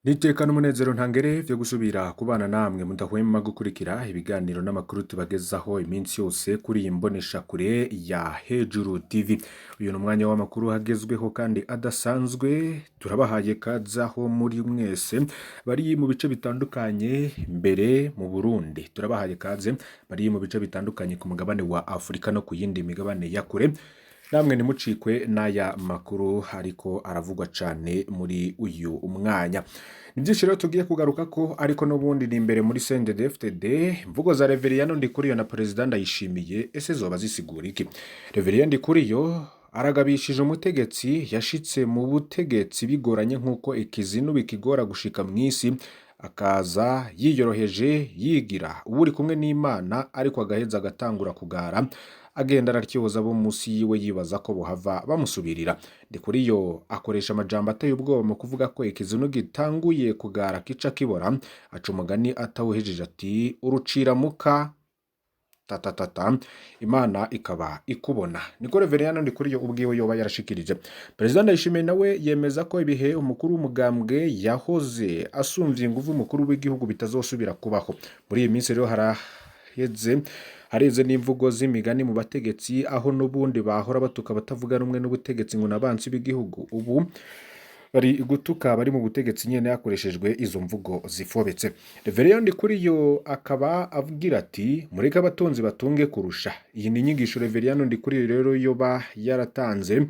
Nitekana umunezero ntangere vyo gusubira kubana namwe mudahwema gukurikira ibiganiro n'amakuru tubagezaho iminsi yose kuri iyi mboneshakure ya Hejuru TV. Uyu ni umwanya w'amakuru hagezweho kandi adasanzwe, turabahaye kazaho muri mwese bari mu bice bitandukanye mbere mu Burundi. Turabahaye kaze bari mu bice bitandukanye ku mugabane wa Afrika no ku yindi migabane ya kure. Namwe nimucikwe n'aya makuru ariko aravugwa cane muri uyu umwanya. Nivyinshi rero tugiye kugaruka ko ariko n'ubundi ni imbere muri CNDD-FDD, imvugo za REVERIEN NDIKURIYO na President Ndayishimiye ese zoba zisigura iki? REVERIEN NDIKURIYO aragabishije umutegetsi yashitse mu butegetsi bigoranye nk'uko ikizinu bikigora gushika mw'isi, akaza yiyoroheje yigira uri kumwe n'Imana ariko agaheza agatangura kugara agenda aratyoza abo musi yiwe yibaza ko bohava bamusubirira. Ndikuriyo akoresha amajambo ateye ubwoba mu kuvuga ko ikizinu gitanguye kugara kica kibora, aca umugani atawuhejeje ati urucira muka tatatata Imana ikaba ikubona. Niko REVERIEN NDIKURIYO ubwiwe yoba yarashikirije. President Ndayishimiye nawe yemeza ko ibihe umukuru w'umugambwe yahoze asumvye inguvu umukuru w'igihugu bitazosubira kubaho. Muri iyi minsi rero hareze n'imvugo z'imigani mu bategetsi aho n'ubundi bahora batuka batavuga rumwe n'ubutegetsi ngo nabansi b'igihugu, ubu bari gutuka bari mu butegetsi nyene yakoreshejwe izo mvugo zifobetse. REVERIEN NDIKURIYO akaba avugira ati mureke abatonzi batunge kurusha. Iyi ni inyigisho REVERIEN NDIKURIYO rero yoba yaratanze,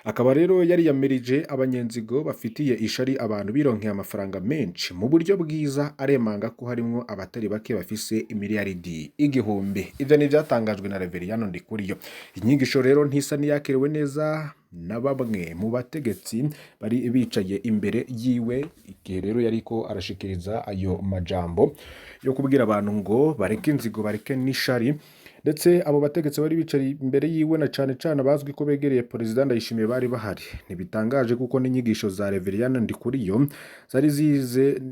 akaba rero yari yamirije abanyenzigo bafitiye ishari abantu bironkeye amafaranga menshi mu buryo bwiza, aremanga ko harimwo abatari bake bafise imiliyaridi igihumbi. Ivyo ni vyatangajwe na REVERIEN NDIKURIYO. Inyigisho rero ntisa niyakiriwe neza na bamwe mu bategetsi bari bicaye imbere yiwe igihe rero yariko arashikiriza ayo majambo yo kubwira abantu ngo bareke inzigo bareke n'ishari. Ndetse abo bategetsi bari bicaye imbere yiwe na cane bazwi ko begereye President Ndayishimiye bari bahari. Ntibitangaje kuko n'inyigisho za REVERIEN NDIKURIYO zari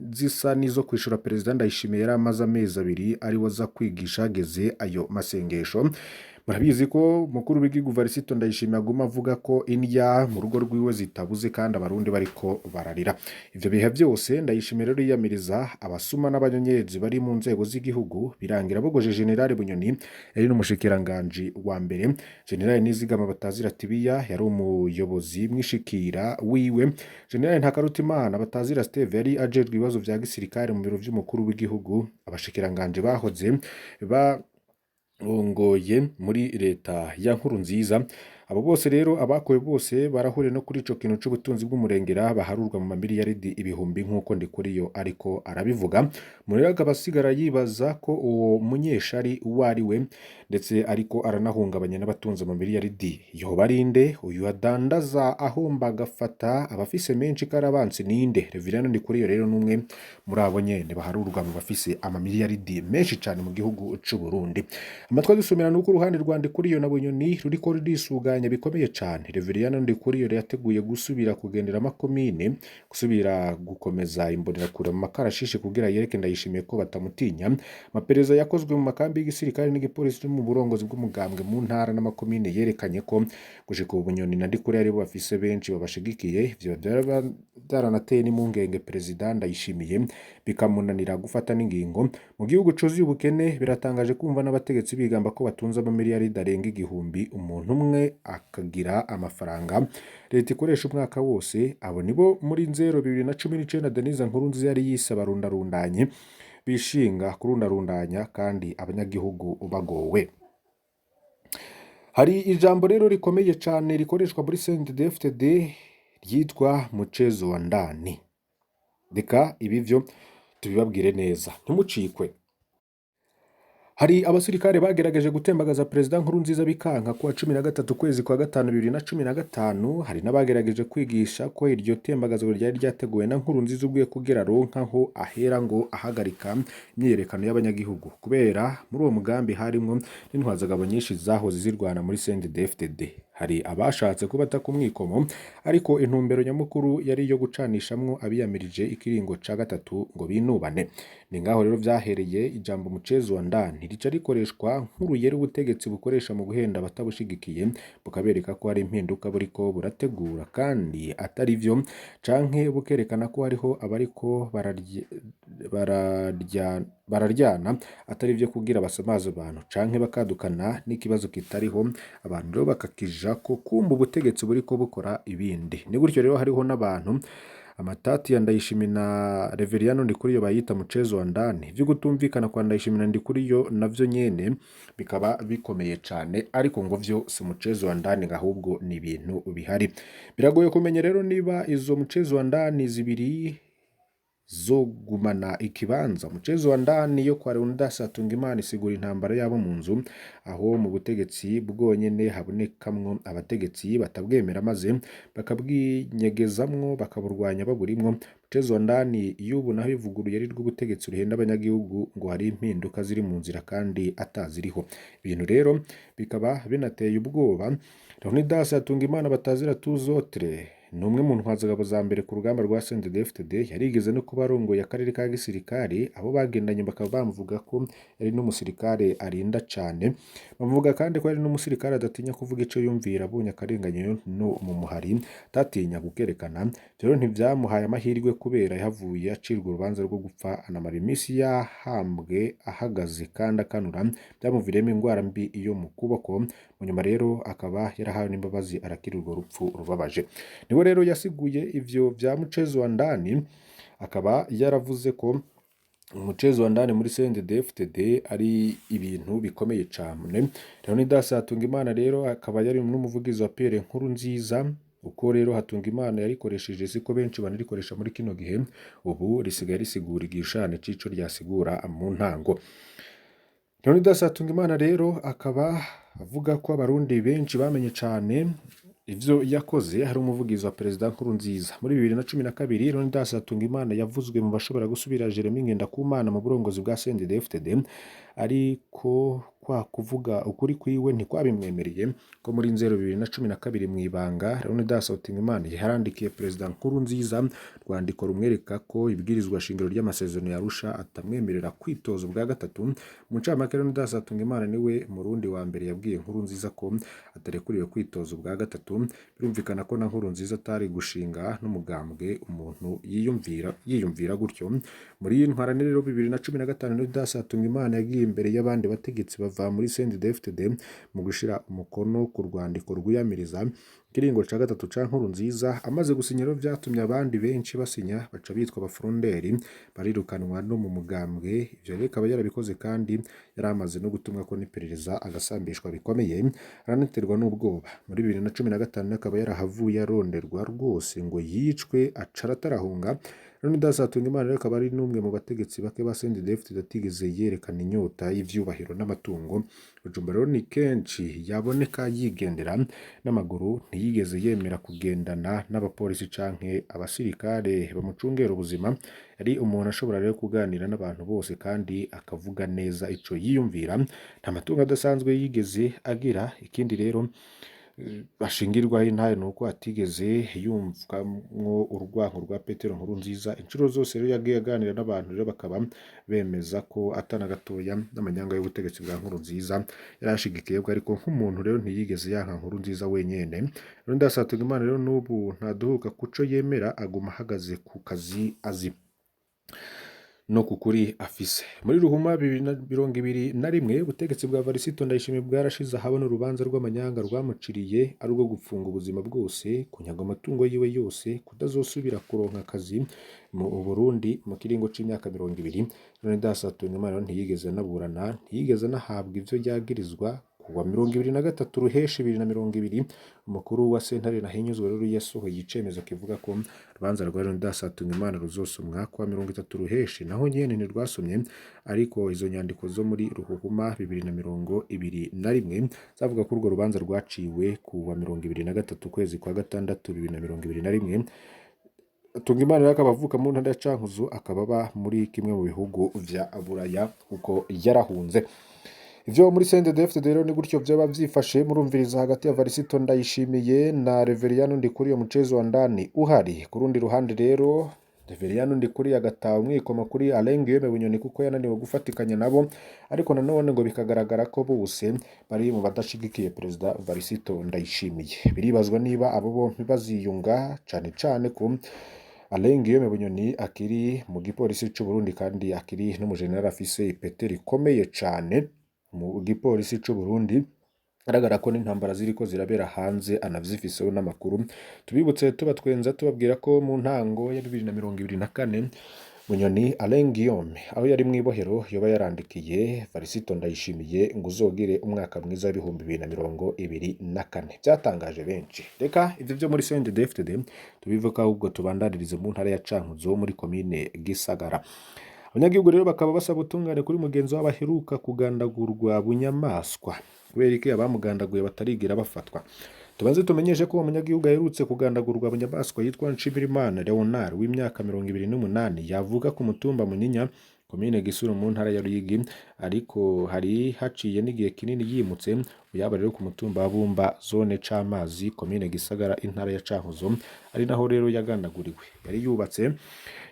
zisa nizo kwishura President Ndayishimiye yari amaze amezi abiri ari waza kwigisha ageze ayo masengesho. Murabizi ko mukuru w'igihugu Varisito Ndayishimiye aguma avuga ko indya mu rugo rwiwe zitabuze kandi abarundi bariko bararira. Ivyo bihe byose Ndayishimiye rero yiyamiriza abasuma n'abanyonyezi bari mu nzego z'igihugu, birangira bogoje General Bunyoni yari n'umushikiranganje wa mbere. General Nizigama Batazira Tibiya yari umuyobozi mwishikira wiwe. General Ntakarutimana Batazira Steve yari ajejwe ibibazo vya gisirikare mu biro vy'umukuru w'igihugu. Abashikiranganje bahoze ongoye muri leta ya Nkurunziza. Abo bose rero abakoye bose barahure no kuri ico kintu c'ubutunzi bw'umurengera baharurwa mu mamiliyaridi ibihumbi nk'uko Ndikuriyo ariko arabivuga. Muriraga basigara yibaza ko uwo munyeshari uwari we, ndetse ariko aranahungabanya n'abatunzi mu miliyaridi yoba arinde. Uyu adandaza ahomba agafata abafise menshi karabansi ninde? REVERIEN NDIKURIYO rero numwe muri abo nyene baharurwa mu bafise amamiliyaridi menshi cane mu gihugu c'u Burundi. Amatwa dusomera nuko uruhande rwa Ndikuriyo na Bunyoni ruriko rurisuganya bikomeye cyane. REVERIEN NDIKURIYO yateguye gusubira kugendera amakomine, gusubira gukomeza imbonerakure mu makarashishi kugira yereke Ndayishimiye ko batamutinya. Amaperereza yakozwe mu makambi y'igisirikare n'igipolisi mu burongozi bw'umugambwe mu ntara n'amakomine yerekanye ko gushika Bunyoni na Ndikuriyo ari bo bafise benshi babashigikiye. Ivyo byaranateye n'impungenge President Ndayishimiye bikamunanira gufata n'ingingo. Mu gihugu cuzuye ubukene biratangaje kumva n'abategetsi bigamba ko batunze amamiliyaridi arenga igihumbi, umuntu umwe akagira amafaranga leta ikoresha umwaka wose. Abo nibo muri 2019 Denise Nkurunziza yari yise barundarundanye, bishinga kurundarundanya kandi abanyagihugu bagowe. Hari ijambo rero rikomeye cyane rikoreshwa muri CNDD-FDD ryitwa muchezo wa ndani. Deka ibivyo tubibabwire neza ntumucikwe. Hari abasirikare bagerageje gutembagaza President Nkurunziza bikanka kuwa 13 kwezi kwa gatanu 2015. Hari n'abagerageje kwigisha ko iryo tembagazo ryari ryateguwe na Nkurunziza ubwiye kugera ronka aho ahera ngo ahagarika imyerekano y'abanyagihugu. Kubera muri uwo mugambi harimwo n'intwazagabo nyinshi zahoze zirwana muri CNDD-FDD. hari abashatse kubata ku mwikomo ariko intumbero nyamukuru yari iyo gucanishamwo abiyamirije ikiringo ca gatatu ngo binubane. Ni ngaho rero vyahereye ijambo mucezo wa ndani rica rikoreshwa nk'uruyeri ubutegetsi bukoresha mu guhenda abatabushigikiye bukabereka ko hari impinduka buriko burategura kandi atari vyo, canke bukerekana ko hariho abariko bararyana atari vyo kugira basamaza abantu canke bakadukana n'ikibazo kitariho, abantu rero bakakija ko kumba ubutegetsi buriko bukora ibindi. Ni gutyo rero hariho n'abantu amatati ya Ndayishimiye na Reverien Ndikuriyo bayita mucezo wa ndani, vyo gutumvikana kwa Ndayishimiye na Ndikuriyo navyo nyene bikaba bikomeye cane, ariko ngo vyo si mucezo wa ndani ahubwo ni ibintu bihari. Biragoye kumenya rero niba izo mucezo wa ndani zibiri zogumana ikibanza. Mucezo wa ndani yo kwa Leonidas Hatungimana isigura intambara yabo mu nzu, aho mu butegetsi bwonyene habonekamwo abategetsi batabwemera maze bakabwinyegezamwo bakaburwanya baburimwo. Mucezo wa ndani y'ubu naho ivuguruye ari rw'ubutegetsi ruhenda abanyagihugu ngo hari impinduka ziri mu nzira kandi ataziriho. Ibintu rero bikaba binateye ubwoba. Leonidas Hatungimana batazira tuzotre numwe mu ntwazagabo za mbere ku rugamba rwa CNDD-FDD, yarigeze no kuba arongoye akarere ka gisirikare, abo bagendanye bakaba bamuvuga ko yari n'umusirikare arinda cane. Bamuvuga kandi ko yari n'umusirikare adatinya kuvuga ico yumvira abonye akarenganyo no mu muhari tatinya gukerekana. Rero ntivyamuhaye amahirwe kubera yahavuye acirwa urubanza rwo gupfa anamara imisi yahambwe ahagaze kandi akanura, byamuviriyemo ingwara mbi iyo mu kuboko. Munyuma rero akaba yarahawe n'imbabazi arakira urwo rupfu rubabaje. Niwe rero yasiguye ivyo vya mucezo wa ndani, akaba yaravuze ko umucezo wa ndani muri CNDD-FDD ari ibintu bikomeye cane. Leonidas Hatungimana rero akaba yari n'umuvugizi wa Pierre Nkurunziza. Uko rero Hatungimana yarikoresheje siko benshi banarikoresha muri kino gihe, ubu risigaye risigura igishane cico ryasigura mu ntango. Leonidas Hatungimana rero akaba avuga ko abarundi benshi bamenye cane ivyo yakoze. Hari umuvugizi wa Perezida Nkurunziza muri 2012, Leonidas Hatungimana yavuzwe mu bashobora gusubira Jeremy Ngendakumana mu burongozi bwa CNDD-FDD, ariko kwa kuvuga ukuri kwiwe ntikwabimwemereye ko muri nzero 2012 mwibanga Leonidas Hatungimana yarandikiye Perezida Nkurunziza rwandiko rumwereka ko ibwirizwa shingiro ry'amasezerano ya Arusha atamwemerera kwitoza ubwa gatatu. Mu ncamake Leonidas Hatungimana niwe murundi wa mbere yabwiye Nkurunziza ko atarekuriwe kwitoza ubwa gatatu. Birumvikana ko na Nkurunziza atari gushinga n'umugambwe umuntu yiyumvira gutyo. Muri iyi ntwara rero 2015 Leonidas Hatungimana yagiye imbere y'abandi bategetsi bava muri CNDD-FDD mu gushira umukono ku rwandiko rwiyamiriza ikiringo ca gatatu ca Nkurunziza. Amaze gusinyira vyatumye abandi benshi basinya baca bitwa abafuronderi barirukanwa no mu mugambwe. Ivyo rero akaba yarabikoze kandi yaramaze no gutumwa ko n'iperereza agasambishwa bikomeye, aranaterwa n'ubwoba. Muri 2015 akaba yarahavuye aronderwa rwose ngo yicwe atarahunga. Leonidas Hatungimana rero akaba ari n'umwe mu bategetsi bake ba CNDD-FDD atigeze yerekana inyota y'ivyubahiro n'amatungo. Bujumbura rero ni kenshi yaboneka yigendera n'amaguru, ntiyigeze yemera kugendana n'abapolisi canke abasirikare bamucungera ubuzima. Yari umuntu ashobora rero kuganira n'abantu bose kandi akavuga neza ico yiyumvira. Nta matungo adasanzwe yigeze agira. Ikindi rero bashingirwaho intahe nuko atigeze yumvamwo urwanko rwa Petero Nkurunziza. Inshuro zose rero yagiye aganira n'abantu rero bakaba bemeza ko atana gatoya n'amanyanga y'ubutegetsi bwa Nkurunziza yarashigikiye, ariko nk'umuntu rero ntiyigeze yanka Nkurunziza wenyene. Leonidas Hatungimana rero n'ubu ntaduhuka kuco yemera, aguma ahagaze ku kazi azi no kukuri afise. Muri Ruhuma 2021 ubutegetsi bwa Varisito Ndayishimiye bwarashize ahabona urubanza rw'amanyanga rwamuciriye ari rwo gupfunga ubuzima bwose, kunyaga amatungo yiwe yose, kutazosubira kuronka akazi mu Burundi mu kiringo c'imyaka 20. Leonidas Hatungimana ntiyigeze anaburana, ntiyigeze anahabwa ivyo yagirizwa. Kuwa 23 Ruheshi 2020 umukuru wa sentare nahinyuzwe rero yasohoye icemezo kivuga ko urubanza rwa Leonidas Hatungimana ruzosomwa kuwa 30 Ruheshi, naho nyene ntirwasomye. Ariko izo nyandiko zo muri Ruhuma 2021 zavuga ko urwo rubanza rwaciwe kuwa 23 kwezi kwa gatandatu 2021. Hatungimana rero akaba avuka mu ntara ya Cankuzo, akaba aba muri kimwe mu bihugu vya Buraya uko yarahunze. ivyo muri CNDD-FDD rero ni gutyo vyoba vyifashe murumviriza hagati ya Varisito Ndayishimiye na Reverien Ndikuriyo muchezo wa ndani uhari. Ku rundi ruhande rero Reverien Ndikuriyo agataha umwikomo kuri Alain Guillaume Bunyoni kuko yananiwe gufatikanya nabo, ariko nanone ngo bikagaragara ko bose bari mu badashigikiye Perezida Varisito Ndayishimiye. Biribazwa niba abo bompi baziyunga cane cane ko Alain Guillaume Bunyoni akiri mu gipolisi c'u Burundi kandi akiri n'umujenerali afise ipete rikomeye cane mu gipolisi c'u Burundi. Aragara ko n'intambara ziriko zirabera hanze anavyifiseho n'amakuru. Tubibutse tubatwenza tubabwira ko mu ntango ya 2024 Bunyoni Alain Guillaume aho yari mwibohero yoba yarandikiye Varisito Ndayishimiye ngo uzogire umwaka mwiza w'ibihumbi 2024. Byatangaje benshi. Reka ivyo byo muri CNDD-FDD tubivuka ahubwo tubandaririze mu ntara ya Cankuzo muri komine Gisagara. Abanyagihugu rero bakaba basaba utungane kuri mugenzi w'abaheruka kugandagurwa bunyamaswa. Kubera iki abamugandaguye batarigira bafatwa. Tubanze tumenyeshe ko umunyagihugu aherutse kugandagurwa bunyamaswa yitwa Nshimirimana Leonard w'imyaka 28 yavuga ku mutumba Munyinya komine Gisuru mu ntara ya Ruyigi, ariko hari haciye n'igihe kinini yimutse uyaba rero ku mutumba wa Bumba zone c'amazi komine Gisagara intara ya Cankuzo, ari naho rero yagandaguriwe. Yari yubatse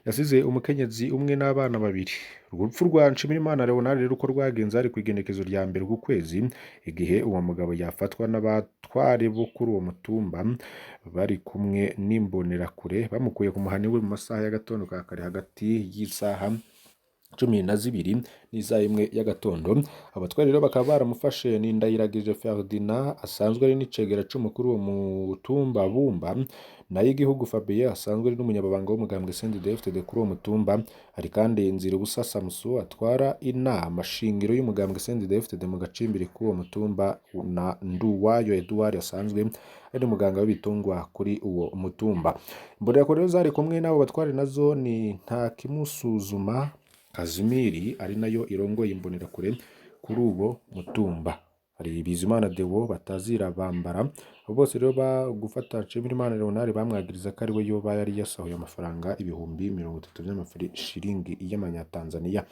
yasize umukenyezi umwe n'abana babiri. Urupfu rwa Nshimirimana Leonard rero uko rwagenze ari kwigenekezo rya mbere ku kwezi, igihe uwo mugabo yafatwa n'abatware bo kuri uwo mutumba bari kumwe n'imbonerakure bamukuye ku muhani we mu masaha y'agatondo ka kare hagati y'isaha 12 n'isaha imwe y'agatondo. Abatware rero bakaba baramufashe ni Ndayiragije Ferdinand asanzwe ari n'icegera c'umukuru wo mutumba Bumba, nayo igihugu Fabien asanzwe ari n'umunyababanga w'umugambwe CNDD-FDD kuri uwo mutumba. Hari kandi Nzira Ubusa Samusu atwara inama shingiro y'umugambwe CNDD-FDD mu gacimbiri k'uwo mutumba, na Nduwayo Edouard asanzwe ari umuganga w'ibitungwa kuri uwo mutumba. Imbonerakure rero zari kumwe n'abo batware nazo ni Ntakimusuzuma Kazimiri ari nayo irongoye imbonerakure kuri uwo mutumba. Hari Bizimana Deo batazira bambara. Bose rero bagufata Nshimirimana Leonard bamwagiriza ko ari we yoba yari yasahuye amafaranga ibihumbi 30 by'amashiringi y'amanyatanzania.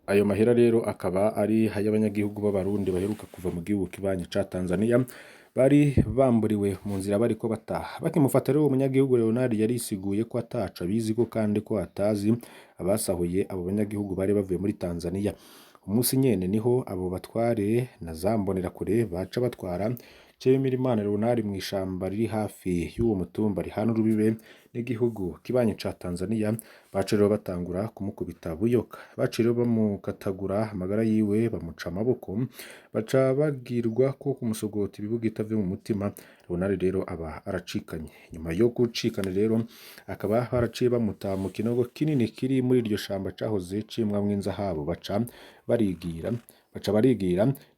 Ayo mahera rero akaba ari hay'abanyagihugu b'abarundi baheruka kuva mu gihugu kibanye ca Tanzania, bari bamburiwe mu nzira bariko bataha. Bakimufata rero umunyagihugu Leonard yarisiguye ko ataca biziko kandi ko atazi abasahuye abo banyagihugu bari bavuye muri Tanzania. Umunsi nyene niho abo batware na zambonerakure baca batwara Nshimirimana Leonard mu ishamba riri hafi y'uwo mutumba rihana urubibe n'igihugu kibanye ca Tanzania. Baca rero batangura kumukubita buyoka, baca rero bamukatagura amagara yiwe bamuca amaboko, baca bagirwa ko kumusogota ibibugita vyo mu mutima. Leonard rero aba aracikanye. Nyuma yo gucikana rero akaba haraciye bamuta mu kinogo kinini kiri muri iryo shamba cahoze cimwamwo inzahabu, baca barigira.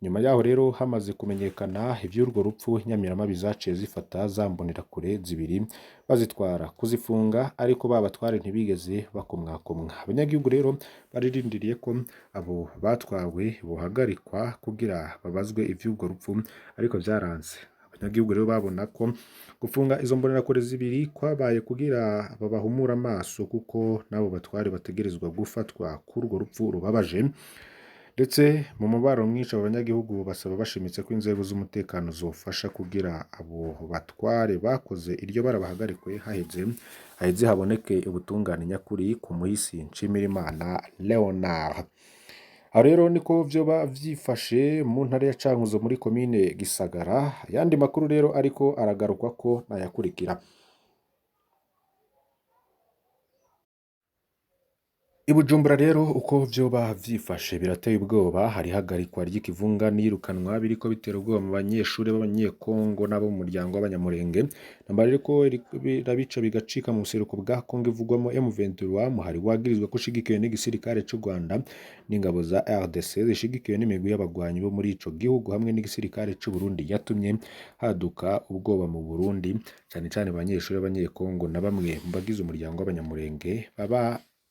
Nyuma yaho rero hamaze kumenyekana ivy'urwo rupfu, Nyamiramabi zaciye zifata zambonerakure zibiri bazitwara kuzifunga, ariko babatware ntibigeze bakomwakomwa. Abanyagihugu rero baririndiriye ko abo batwawe bohagarikwa kugira babazwe ivy'urwo rupfu, ariko vyaranze. Abanyagihugu rero babona ko gufunga izo mbonerakure zibiri kwabaye kugira babahumura amaso, kuko nabo batware bategerezwa gufatwa kurwo rupfu rubabaje. Ndetse mu mubaro mwinshi abanyagihugu basaba bashimitse ko inzego z'umutekano zofasha kugira abo batware bakoze iryo barabahagarikwe haheze haboneke ubutungane nyakuri ku muhisi Nshimirimana Leonard. Aho rero niko vyoba vyifashe mu ntara ya Cankuzo muri komine Gisagara. Yandi makuru rero ariko aragarukwa ko nayakurikira. Ibujumbura rero uko vyoba vyifashe birateye ubwoba. Hari hagarikwa ry'ikivunga nirukanwa biriko bitera ubwoba mu banyeshure b'abanyekongo nabo mu muryango w'abanyamurenge. Namba rero ko birabica bigacika mu buseruko bwa Kongo ivugwamo M23, muhari wagirizwa ko ushigikiwe n'igisirikare c'u Rwanda n'ingabo za RDC zishigikiwe n'imigwi y'abagwanyi bo muri ico gihugu hamwe n'igisirikare c'u Burundi, yatumye haduka ubwoba mu Burundi, cyane cyane abanyeshure b'abanyekongo na bamwe mu bagize umuryango w'abanyamurenge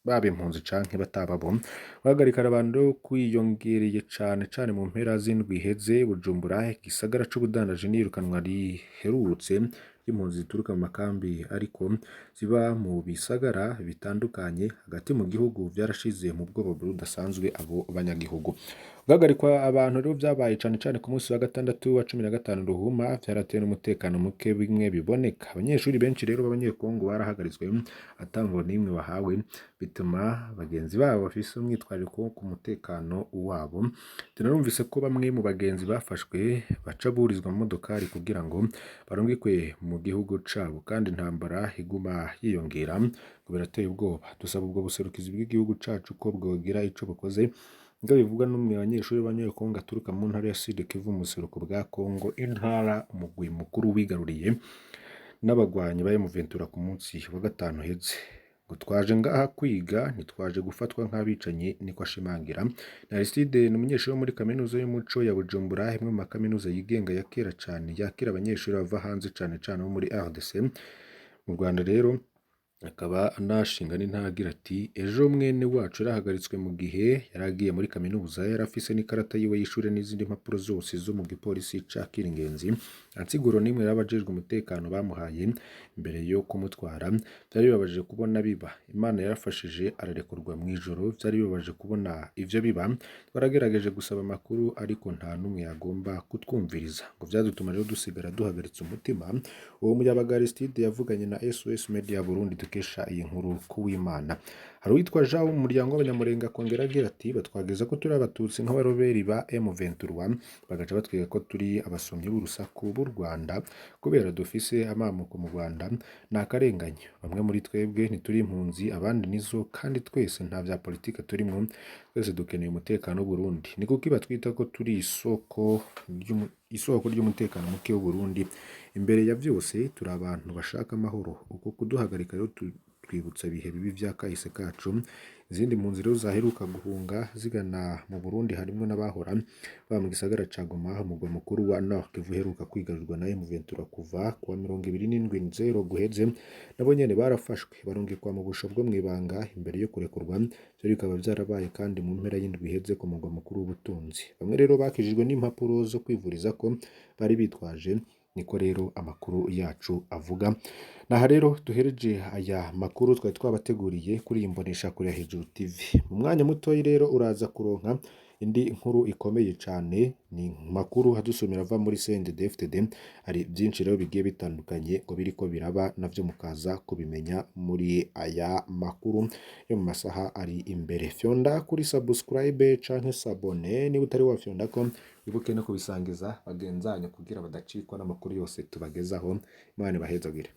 babe impunzi canke batababo. Bahagarika abantu kwiyongereye cane mu mpera z'indwi iheze. Bujumbura Gisagara c'ubudandaji n'irukanwa riherutse y'impunzi zituruka mu makambi ariko ziba mu bisagara bitandukanye hagati mu gihugu vyarashize mu bwoba budasanzwe abo banyagihugu. Guhagarikwa abantu rero vyabaye cane cane ku munsi wa gatandatu wa 15 Ruhuma vyarateye n'umutekano muke bimwe biboneka. Abanyeshuri benshi rero b'abanyekongo barahagaritswe atamvo nimwe bahawe, bituma bagenzi babo bafise umwitwariko ku mutekano wabo. Tunarumvise ko bamwe mu bagenzi bafashwe baca burizwa mu modokari kugira ngo barungikwe mu gihugu cabo, kandi intambara iguma yiyongera ngo birateye ubwoba. Dusaba ubwo buserukizi bw'igihugu cacu ko bwogira ico bukoze ngo bivugwa n'umwe abanyeshuri b'abanyekongo aturuka mu ntara ya Sud Kivu mu buseruko bwa Kongo, intara umugwi mukuru wigaruriye n'abagwanyi ba M23 ku munsi wa gatanu heze. Ngo twaje ngaha kwiga ntitwaje gufatwa nk'abicanyi, niko ashimangira. Aristide ni umunyeshuri wo muri kaminuza y'umuco ya Bujumbura, imwe mu makaminuza yigenga ya kera cane yakira abanyeshuri bava hanze cane cane bo muri RDC. Mu Rwanda rero akaba anashinga n'intagira ati ejo mwene wacu yarahagaritswe mu gihe yaragiye muri kaminuza, yarafise n'ikarata yiwe y'ishure n'izindi mpapuro zose zo mu gipolisi ca Kiringenzi. Ansiguro nimwe y'abajejwe umutekano bamuhaye imbere yo kumutwara. Vyari bibabaje kubona biba, Imana yarafashije ararekurwa mu ijoro. Vyari bibabaje kubona ivyo biba, twaragerageje gusaba amakuru ariko nta numwe yagomba kutwumviriza, ngo vyadutuma rero dusigara duhagaritse umutima. Uwo muyabaga Aristide yavuganye na SOS Media Burundi dukesha iyi nkuru kuw'Imana. Hari uwitwa Jean wo mu muryango w'Abanyamurenga akongera agira ati batwageza ko turi abatutsi nk'abaroberi ba M23, bagaca batwiga ko turi abasomyi b'urusaku b'u Rwanda kubera dufise amamuko mu Rwanda. Ni akarengane, bamwe muri twebwe ntituri impunzi abandi nizo, kandi twese nta vya politika turimwo, twese dukeneye umutekano w'u Burundi. Ni kuki batwita ko turi isoko ry'umutekano muke w'u Burundi? Imbere ya vyose turi abantu bashaka amahoro. Uko kuduhagarika rero twibutsa ibihe bibi vya kahise kacu. Izindi mpunzi rero zaheruka guhunga zigana mu Burundi harimwo n'abahora ba mu gisagara ca Goma, umugwa mukuru wa Nord Kivu uheruka kwigarurwa na M23 kuva kuwa 27/0 guheze. Nabo nyene barafashwe barungikwa mu busho bwo mwibanga imbere yo kurekurwa. Vyo bikaba vyarabaye kandi mu mpera y'indwi iheze ku mugwa mukuru w'ubutunzi. Bamwe rero bakijijwe n'impapuro zo kwivuriza ko bari bitwaje. Niko rero amakuru yacu avuga. Naha rero duhereje aya makuru twari twabateguriye kuri imbonesha kuri Hejuru TV. Mu mwanya mutoyi rero uraza kuronka indi nkuru ikomeye cane, ni makuru hadusomera ava muri CNDD-FDD. Hari byinshi rero bigiye bitandukanye ngo biriko biraba, navyo mukaza kubimenya muri aya makuru yo mu masaha ari imbere. Fyonda kuri subscribe canke sabone niba utari wafyonda ko wibuke no kubisangiza bagenzanyo kugira badacikwa n'amakuru yose tubagezaho. Imana ibahezagire.